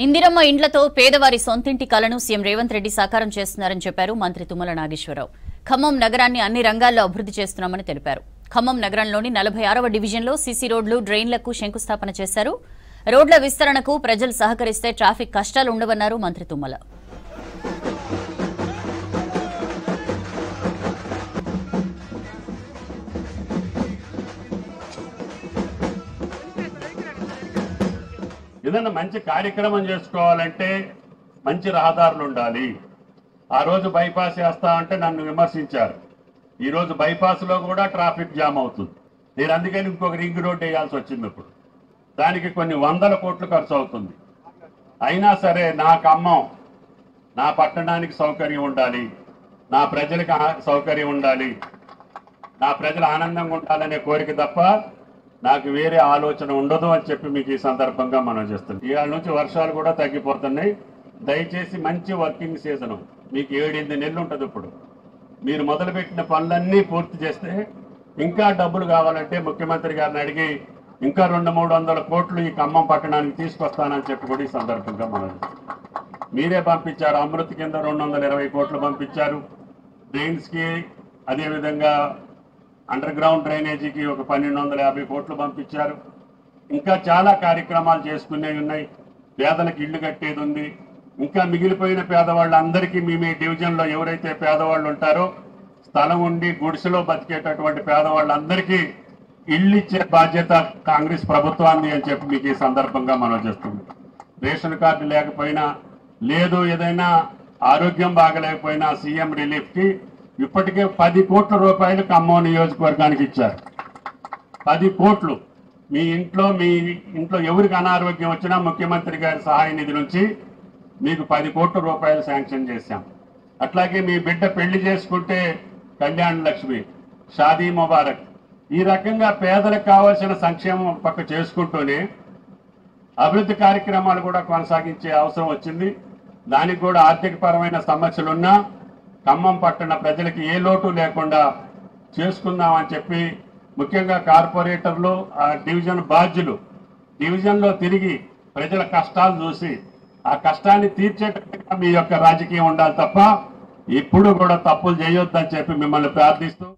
ఇందిరమ్మ ఇండ్లతో పేదవారి సొంతింటి కలను సీఎం రేవంత్ రెడ్డి సాకారం చేస్తున్నారని చెప్పారు మంత్రి తుమ్మల నాగేశ్వరరావు. ఖమ్మం నగరాన్ని అన్ని రంగాల్లో అభివృద్ధి చేస్తున్నామని తెలిపారు. ఖమ్మం నగరంలోని 46వ డివిజన్లో సీసీ రోడ్లు, డ్రైన్లకు శంకుస్థాపన చేశారు. రోడ్ల విస్తరణకు ప్రజలు సహకరిస్తే ట్రాఫిక్ కష్టాలు ఉండవన్నారు మంత్రి తుమ్మల. ఏదైనా మంచి కార్యక్రమం చేసుకోవాలంటే మంచి రహదారులు ఉండాలి. ఆ రోజు బైపాస్ వేస్తా అంటే నన్ను విమర్శించారు. ఈరోజు బైపాస్లో కూడా ట్రాఫిక్ జామ్ అవుతుంది. నేను అందుకని ఇంకొక రింగ్ రోడ్ వేయాల్సి వచ్చింది. ఇప్పుడు దానికి కొన్ని 100 కోట్లు ఖర్చు అవుతుంది. అయినా సరే నా ఖమ్మం, నా పట్టణానికి సౌకర్యం ఉండాలి, నా ప్రజలకు సౌకర్యం ఉండాలి, నా ప్రజలు ఆనందంగా ఉండాలనే కోరిక తప్ప నాకు వేరే ఆలోచన ఉండదు అని చెప్పి మీకు ఈ సందర్భంగా మనం చేస్తున్నాం. ఇవాళ నుంచి వర్షాలు కూడా తగ్గిపోతున్నాయి. దయచేసి మంచి వర్కింగ్ సీజన్ మీకు 7-8 నెలలు ఉంటుంది. ఇప్పుడు మీరు మొదలుపెట్టిన పనులన్నీ పూర్తి చేస్తే ఇంకా డబ్బులు కావాలంటే ముఖ్యమంత్రి గారిని అడిగి ఇంకా 200-300 కోట్లు ఈ ఖమ్మం పట్టణానికి తీసుకొస్తానని చెప్పి కూడా ఈ సందర్భంగా మనం మీరే పంపించారు. అమృత్ కింద 220 కోట్లు పంపించారు. డ్రైన్స్కి, అదేవిధంగా అండర్ గ్రౌండ్ డ్రైనేజీకి ఒక 1250 కోట్లు పంపించారు. ఇంకా చాలా కార్యక్రమాలు చేసుకునేవి ఉన్నాయి. పేదలకు ఇళ్లు కట్టేది ఉంది. ఇంకా మిగిలిపోయిన పేదవాళ్ళందరికీ మీ డివిజన్లో ఎవరైతే పేదవాళ్ళు ఉంటారో, స్థలం ఉండి గుడిసెలో బతికేటటువంటి పేదవాళ్ళందరికీ ఇళ్ళు ఇచ్చే బాధ్యత కాంగ్రెస్ ప్రభుత్వాన్ని అని చెప్పి మీకు ఈ సందర్భంగా మనం చేస్తుంది. రేషన్ కార్డు లేకపోయినా లేదు, ఏదైనా ఆరోగ్యం బాగలేకపోయినా సీఎం రిలీఫ్కి ఇప్పటికే 10 కోట్ల రూపాయలు ఖమ్మం నియోజకవర్గానికి ఇచ్చారు. 10 కోట్లు. మీ ఇంట్లో ఎవరికి అనారోగ్యం వచ్చినా ముఖ్యమంత్రి గారి సహాయ నిధి నుంచి మీకు 10 కోట్ల రూపాయలు శాంక్షన్ చేశాం. అట్లాగే మీ బిడ్డ పెళ్లి చేసుకుంటే కళ్యాణ లక్ష్మి, షాదీ ముబారక్, ఈ రకంగా పేదలకు కావాల్సిన సంక్షేమం పక్క చేసుకుంటూనే అభివృద్ధి కార్యక్రమాలు కూడా కొనసాగించే అవసరం వచ్చింది. దానికి కూడా ఆర్థిక పరమైన సమస్యలున్నా ఖమ్మం పట్టణ ప్రజలకి ఏ లోటు లేకుండా చేసుకుందామని చెప్పి ముఖ్యంగా కార్పొరేటర్లు, ఆ డివిజన్ బాధ్యులు డివిజన్లో తిరిగి ప్రజల కష్టాలు చూసి ఆ కష్టాన్ని తీర్చేటట్టుగా మీ యొక్క రాజకీయం ఉండాలి తప్ప ఇప్పుడు కూడా తప్పులు చేయొద్దని చెప్పి మిమ్మల్ని ప్రార్థిస్తూ